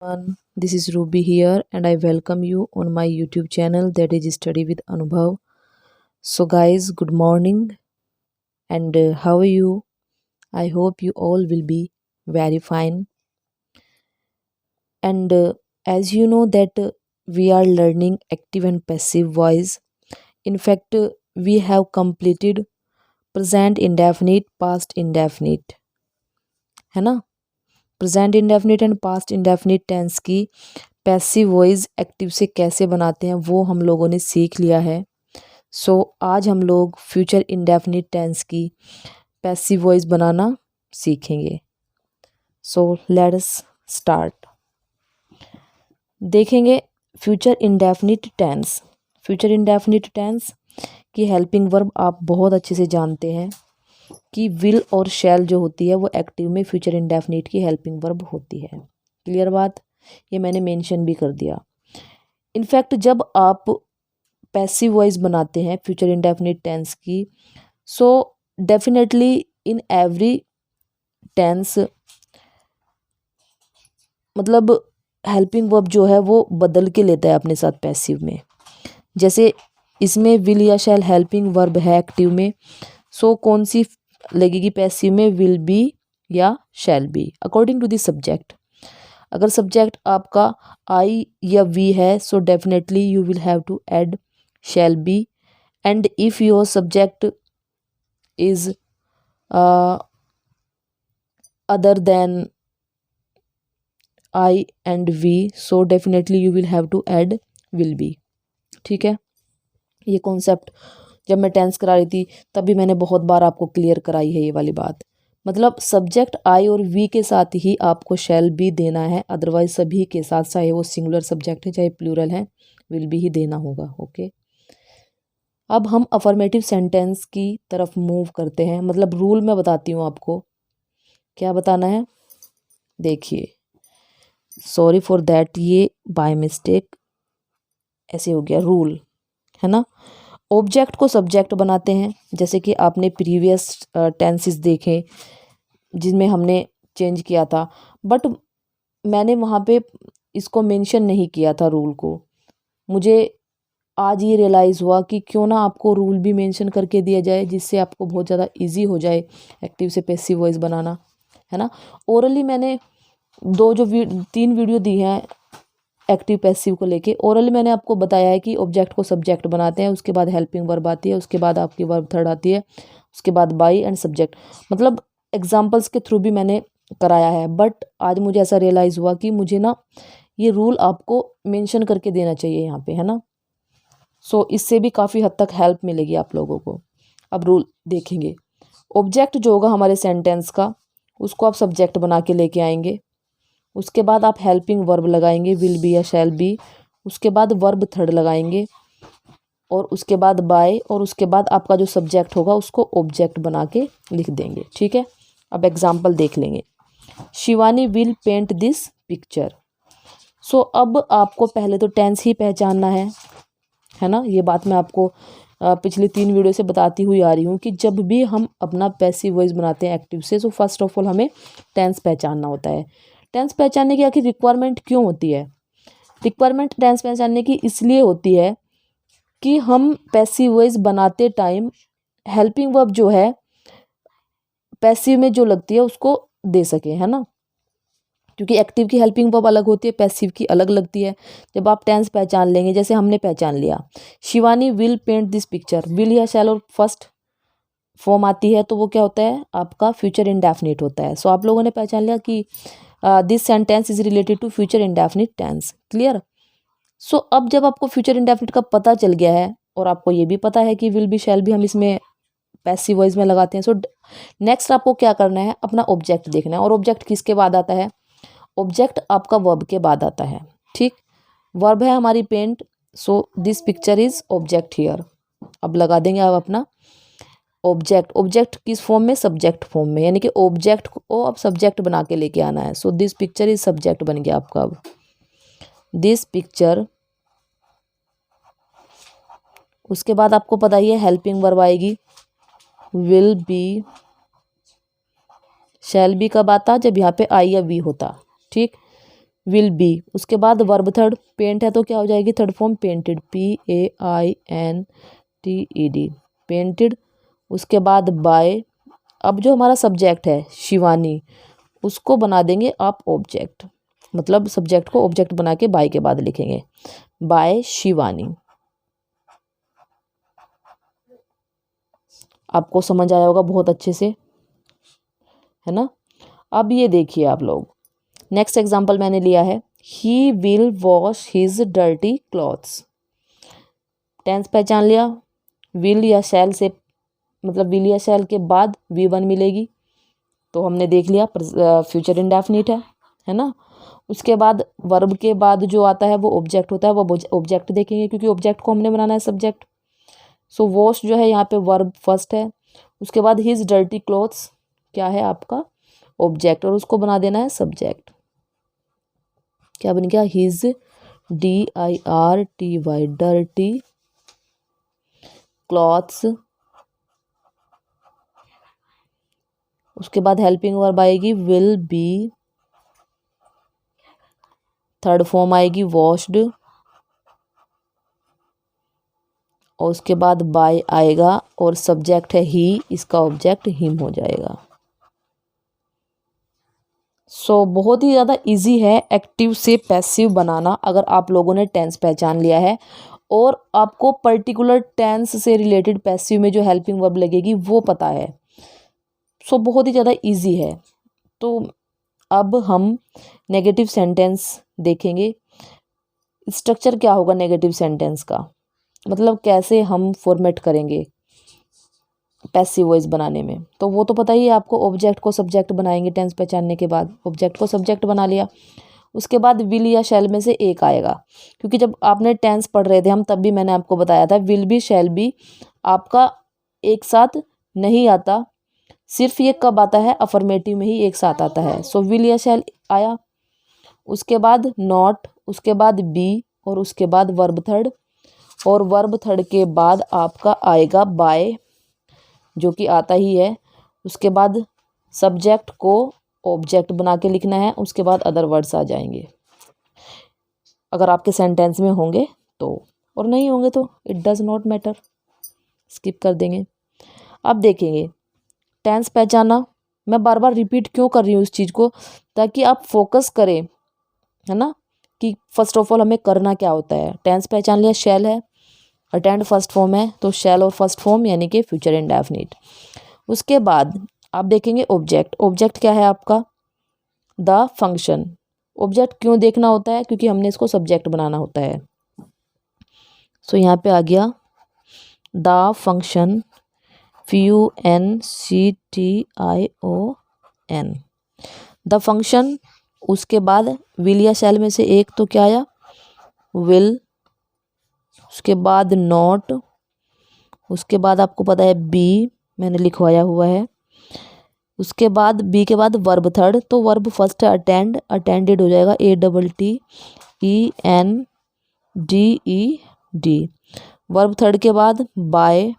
Everyone, this is Ruby here, and I welcome you on my YouTube channel that is Study with Anubhav. So, guys, good morning, and how are you? I hope you all will be very fine. And as you know that we are learning active and passive voice. In fact, we have completed present indefinite, past indefinite, है ना? Present indefinite and past indefinite tense की passive voice active से कैसे बनाते हैं वो हम लोगों ने सीख लिया है। सो आज हम लोग फ्यूचर इंडेफिनिट टेंस की पैसिव वॉइस बनाना सीखेंगे। So let's start. देखेंगे future indefinite tense. Future indefinite tense की हेल्पिंग वर्ब आप बहुत अच्छे से जानते हैं कि विल और शैल जो होती है वो एक्टिव में फ्यूचर इंडेफिनिट की हेल्पिंग वर्ब होती है। क्लियर बात? ये मैंने मेंशन भी कर दिया। इनफैक्ट जब आप पैसिव वॉइस बनाते हैं फ्यूचर इंडेफिनिट टेंस की, so definitely in every tense मतलब हेल्पिंग वर्ब जो है वो बदल के लेता है अपने साथ पैसिव में। जैसे इसमें विल या शैल हेल्पिंग वर्ब है एक्टिव में, सो कौन सी लगेगी पैसिव में? विल बी या shall be according to the subject. अगर सब्जेक्ट आपका आई या वी है, so definitely you will have to add shall be, and if your subject is other than I and we, so definitely you will have to add will be. ठीक है, ये concept जब मैं tense करा रही थी तभी मैंने बहुत बार आपको क्लियर कराई है ये वाली बात। मतलब सब्जेक्ट आई और वी के साथ ही आपको शैल बी देना है, अदरवाइज सभी के साथ, चाहे वो सिंगुलर सब्जेक्ट है चाहे प्लूरल है, विल बी ही देना होगा। ओके, अब हम अफर्मेटिव सेंटेंस की तरफ मूव करते हैं। मतलब रूल मैं बताती हूँ आपको क्या बताना है। देखिए, सॉरी फॉर दैट, ये बाय मिस्टेक ऐसे हो गया। रूल है ना, ऑब्जेक्ट को सब्जेक्ट बनाते हैं, जैसे कि आपने प्रीवियस टेंसेस देखे जिनमें हमने चेंज किया था, बट मैंने वहाँ पे इसको मेंशन नहीं किया था रूल को। मुझे आज ये रियलाइज़ हुआ कि क्यों ना आपको रूल भी मेंशन करके दिया जाए, जिससे आपको बहुत ज़्यादा इजी हो जाए एक्टिव से पैसिव वॉइस बनाना, है ना। ओरली मैंने तीन वीडियो दी हैं एक्टिव पैसिव को लेके। ओरली मैंने आपको बताया है कि ऑब्जेक्ट को सब्जेक्ट बनाते हैं, उसके बाद हेल्पिंग वर्ब आती है, उसके बाद आपकी वर्ब थर्ड आती है, उसके बाद बाई एंड सब्जेक्ट। मतलब एग्जाम्पल्स के थ्रू भी मैंने कराया है, बट आज मुझे ऐसा रियलाइज़ हुआ कि मुझे ना ये रूल आपको मेंशन करके देना चाहिए यहाँ पे, है ना। सो इससे भी काफ़ी हद तक हेल्प मिलेगी आप लोगों को। अब रूल देखेंगे। ऑब्जेक्ट जो होगा हमारे सेंटेंस का, उसको आप सब्जेक्ट बना के लेके आएंगे। उसके बाद आप हेल्पिंग वर्ब लगाएंगे, विल बी या शैल बी। उसके बाद वर्ब थर्ड लगाएंगे, और उसके बाद बाय, और उसके बाद आपका जो सब्जेक्ट होगा उसको ऑब्जेक्ट बना के लिख देंगे। ठीक है, अब एग्जाम्पल देख लेंगे। Shivani will paint this picture. So अब आपको पहले तो टेंस ही पहचानना है ना। ये बात मैं आपको पिछली 3 वीडियो से बताती हुई आ रही हूँ कि जब भी हम अपना पैसिव वॉइस बनाते हैं एक्टिव से, सो फर्स्ट ऑफ ऑल हमें टेंस पहचानना होता है। टेंस पहचानने की आखिर रिक्वायरमेंट क्यों होती है? रिक्वायरमेंट टेंस पहचानने की इसलिए होती है कि हम पैसिव वॉइस बनाते टाइम हेल्पिंग वर्ब जो है पैसिव में जो लगती है उसको दे सके, है ना। क्योंकि एक्टिव की हेल्पिंग वर्ब अलग होती है, पैसिव की अलग लगती है। जब आप टेंस पहचान लेंगे, जैसे हमने पहचान लिया Shivani will paint this picture, will या शैल और फर्स्ट फॉर्म आती है, तो वो क्या होता है? आपका फ्यूचर इंडेफिनिट होता है। सो आप लोगों ने पहचान लिया कि this sentence is related to future indefinite tense. Clear? So अब जब आपको फ्यूचर इंडेफिनिट का पता चल गया है, और आपको ये भी पता है कि विल बी शैल भी हम इसमें पैसिव वॉइस में लगाते हैं, सो नेक्स्ट आपको क्या करना है? अपना ऑब्जेक्ट देखना है। और ऑब्जेक्ट किसके बाद आता है? ऑब्जेक्ट आपका वर्ब के बाद आता है। ठीक, वर्ब है हमारी paint, so this picture is object here. अब लगा देंगे आप अपना ऑब्जेक्ट। ऑब्जेक्ट किस फॉर्म में? सब्जेक्ट फॉर्म में, यानी कि ऑब्जेक्ट को अब सब्जेक्ट बना के लेके आना है। सो दिस पिक्चर इज सब्जेक्ट बन गया आपका। अब दिस पिक्चर, उसके बाद आपको पता ही है हेल्पिंग वर्ब आएगी, विल बी। शैल बी कब आता? जब यहाँ पे आई या वी होता। ठीक, विल बी, उसके बाद वर्ब थर्ड पेंट है तो क्या हो जाएगी third form painted, PAINTED, painted. उसके बाद बाय, अब जो हमारा सब्जेक्ट है शिवानी, उसको बना देंगे आप ऑब्जेक्ट, मतलब सब्जेक्ट को ऑब्जेक्ट बना के बाय के बाद लिखेंगे बाय शिवानी। आपको समझ आया होगा बहुत अच्छे से, है ना। अब ये देखिए आप लोग, नेक्स्ट एग्जाम्पल मैंने लिया है, he will wash his dirty clothes. Tense पहचान लिया, विल या शैल से, मतलब विल या शैल के बाद V1 मिलेगी, तो हमने देख लिया फ्यूचर इंडेफिनिट है ना। उसके बाद वर्ब के बाद जो आता है वो ऑब्जेक्ट होता है, वो ऑब्जेक्ट देखेंगे क्योंकि ऑब्जेक्ट को हमने बनाना है सब्जेक्ट। सो वॉश जो है यहाँ पे वर्ब फर्स्ट है। उसके बाद हिज डर्टी क्लॉथ्स क्या है आपका ऑब्जेक्ट, और उसको बना देना है सब्जेक्ट। क्या बन गया हिज DIRTY डर्टी क्लॉथ्स। उसके बाद हेल्पिंग वर्ब आएगी विल बी, थर्ड फॉर्म आएगी वॉश्ड, और उसके बाद बाय आएगा और सब्जेक्ट है ही, इसका ऑब्जेक्ट हिम हो जाएगा। सो बहुत ही ज़्यादा इजी है एक्टिव से पैसिव बनाना, अगर आप लोगों ने टेंस पहचान लिया है और आपको पर्टिकुलर टेंस से रिलेटेड पैसिव में जो हेल्पिंग वर्ब लगेगी वो पता है। सो बहुत ही ज़्यादा इजी है। तो अब हम नेगेटिव सेंटेंस देखेंगे। स्ट्रक्चर क्या होगा नेगेटिव सेंटेंस का, मतलब कैसे हम फॉर्मेट करेंगे पैसिव वॉइस बनाने में, तो वो तो पता ही है आपको। ऑब्जेक्ट को सब्जेक्ट बनाएंगे टेंस पहचानने के बाद, ऑब्जेक्ट को सब्जेक्ट बना लिया। उसके बाद विल या शैल में से एक आएगा, क्योंकि जब आपने टेंस पढ़ रहे थे हम तब भी मैंने आपको बताया था विल भी शैल भी आपका एक साथ नहीं आता, सिर्फ ये कब आता है अफर्मेटिव में ही एक साथ आता है। सो विल या शैल आया, उसके बाद नॉट, उसके बाद बी, और उसके बाद वर्ब थर्ड, और वर्ब थर्ड के बाद आपका आएगा बाय जो कि आता ही है। उसके बाद सब्जेक्ट को ऑब्जेक्ट बना के लिखना है, उसके बाद अदर वर्ड्स आ जाएंगे अगर आपके सेंटेंस में होंगे तो, और नहीं होंगे तो it does not matter, skip कर देंगे। अब देखेंगे टेंस पहचाना, मैं बार बार रिपीट क्यों कर रही हूँ इस चीज़ को, ताकि आप फोकस करें, है ना, कि फर्स्ट ऑफ ऑल हमें करना क्या होता है। टेंस पहचान लिया, शैल है, अटेंड फर्स्ट फॉर्म है तो शैल और फर्स्ट फॉर्म यानी कि फ्यूचर इंडेफिनिट। उसके बाद आप देखेंगे ऑब्जेक्ट, ऑब्जेक्ट क्या है आपका द फंक्शन। ऑब्जेक्ट क्यों देखना होता है, क्योंकि हमने इसको सब्जेक्ट बनाना होता है। सो यहाँ पे आ गया the function, FUNCTION, the function. उसके बाद विल या शैल में से एक तो क्या आया विल, उसके बाद नॉट, उसके बाद आपको पता है बी, मैंने लिखवाया हुआ है। उसके बाद बी के बाद वर्ब थर्ड, तो वर्ब फर्स्ट है अटेंड, अटेंडेड हो जाएगा ATTENDED। वर्ब थर्ड के बाद बाय,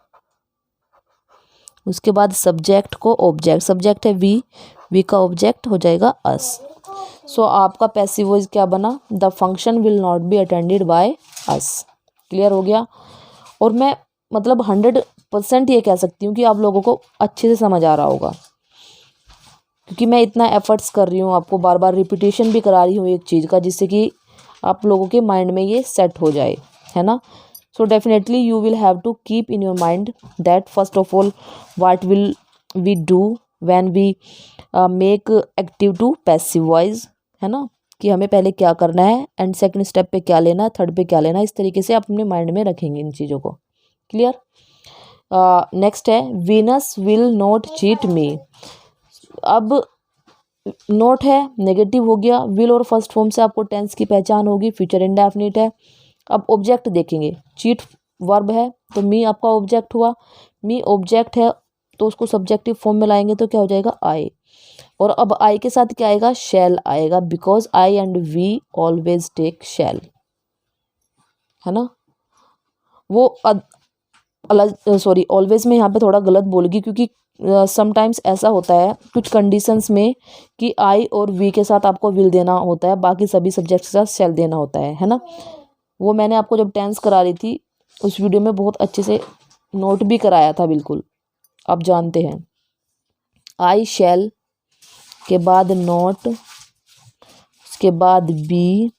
उसके बाद सब्जेक्ट को ऑब्जेक्ट, सब्जेक्ट है वी का ऑब्जेक्ट हो जाएगा अस। सो आपका पैसिव वॉइस क्या बना, the function will not be attended by us. Clear हो गया। और मैं मतलब 100% ये कह सकती हूँ कि आप लोगों को अच्छे से समझ आ रहा होगा, क्योंकि मैं इतना एफर्ट्स कर रही हूँ, आपको बार बार रिपीटेशन भी करा रही हूँ एक चीज़ का, जिससे कि आप लोगों के माइंड में ये सेट हो जाए, है ना। So definitely you will have to keep in your mind that first of all what will we do when we make active to passive voice, है ना, कि हमें पहले क्या करना है एंड सेकंड स्टेप पे क्या लेना है, थर्ड पे क्या लेना है। इस तरीके से आप अपने माइंड में रखेंगे इन चीज़ों को। क्लियर। नेक्स्ट है वीनस विल नॉट चीट मी। अब नोट है नेगेटिव हो गया, विल और फर्स्ट फॉर्म से आपको टेंस की पहचान होगी, फ्यूचर इंडेफिनिट है। अब ऑब्जेक्ट देखेंगे, चीट वर्ब है तो मी आपका ऑब्जेक्ट हुआ, मी ऑब्जेक्ट है तो उसको सब्जेक्टिव फॉर्म में लाएंगे तो क्या हो जाएगा आई, और अब आई के साथ क्या आएगा शैल आएगा, because I and we always take shall, है ना। वो अलग सॉरी ऑलवेज में यहाँ पे थोड़ा गलत बोलगी, क्योंकि समटाइम्स ऐसा होता है कुछ कंडीशंस में कि आई और वी के साथ आपको विल देना होता है, बाकी सभी सब्जेक्ट के साथ शैल देना होता है ना। वो मैंने आपको जब टेंस करा रही थी उस वीडियो में बहुत अच्छे से नोट भी कराया था, बिल्कुल आप जानते हैं। आई शैल के बाद नॉट, उसके बाद बी,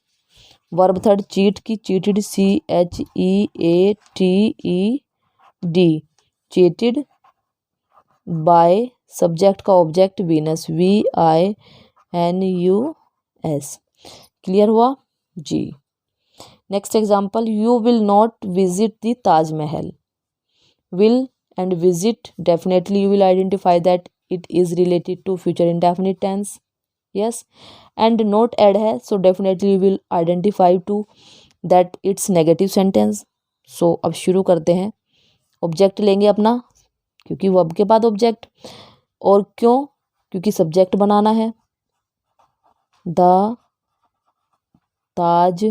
वर्ब थर्ड चीट की cheated, CHEATED, cheated, by, subject का ऑब्जेक्ट वीनस, VINUS। क्लियर हुआ जी। Next example, you will not visit the Taj Mahal. Will and visit, definitely you will identify that it is related to future indefinite tense, yes. And not add है, so definitely you will identify to that it's negative sentence. So अब शुरू करते हैं। Object लेंगे अपना, क्योंकि verb के बाद ऑब्जेक्ट, और क्यों, क्योंकि सब्जेक्ट बनाना है। The Taj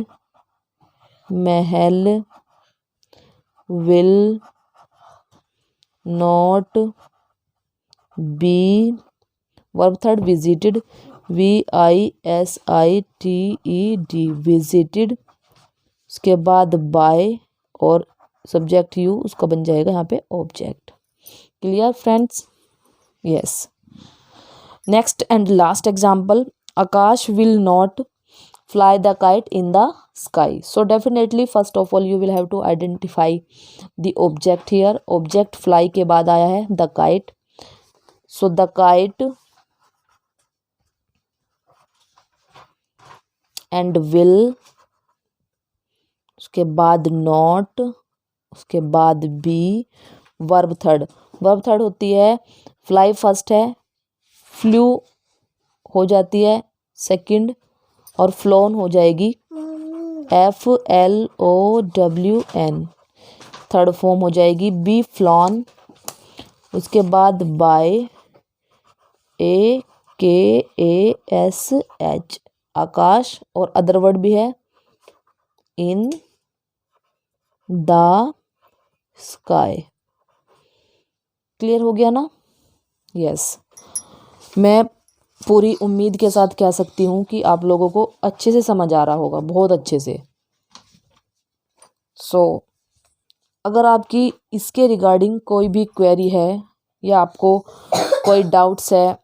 Mahal will not be, verb third visited, VISITED, visited. उसके बाद बाय और सब्जेक्ट यू, उसका बन जाएगा यहाँ पे object. Clear friends, yes. Next and last example, Akash will not fly the kite in the sky. So definitely first of all you will have to identify the object here. Object fly के बाद आया है the kite. So the kite and will, उसके बाद not, उसके बाद be, verb third। verb third होती है fly फर्स्ट है, flew हो जाती है सेकंड, और फ्लोन हो जाएगी FLOWN, थर्ड फॉर्म हो जाएगी बी फ्लॉन। उसके बाद बाय, AKASH, आकाश, और अदर वर्ड भी है इन द स्काई। क्लियर हो गया ना, यस। मैं पूरी उम्मीद के साथ कह सकती हूँ कि आप लोगों को अच्छे से समझ आ रहा होगा, बहुत अच्छे से। सो अगर आपकी इसके रिगार्डिंग कोई भी क्वेरी है या आपको कोई डाउट्स है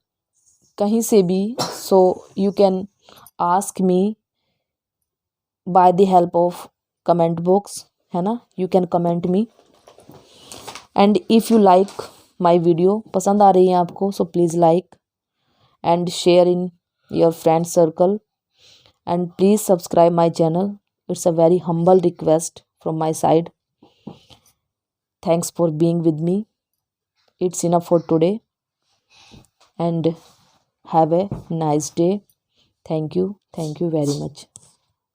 कहीं से भी, so you can ask me by the help of comment box, है ना। You can comment me, and if you like my video, पसंद आ रही है आपको, so please like and share in your friend circle, and please subscribe my channel. It's a very humble request from my side. Thanks for being with me. It's enough for today, and have a nice day. Thank you very much.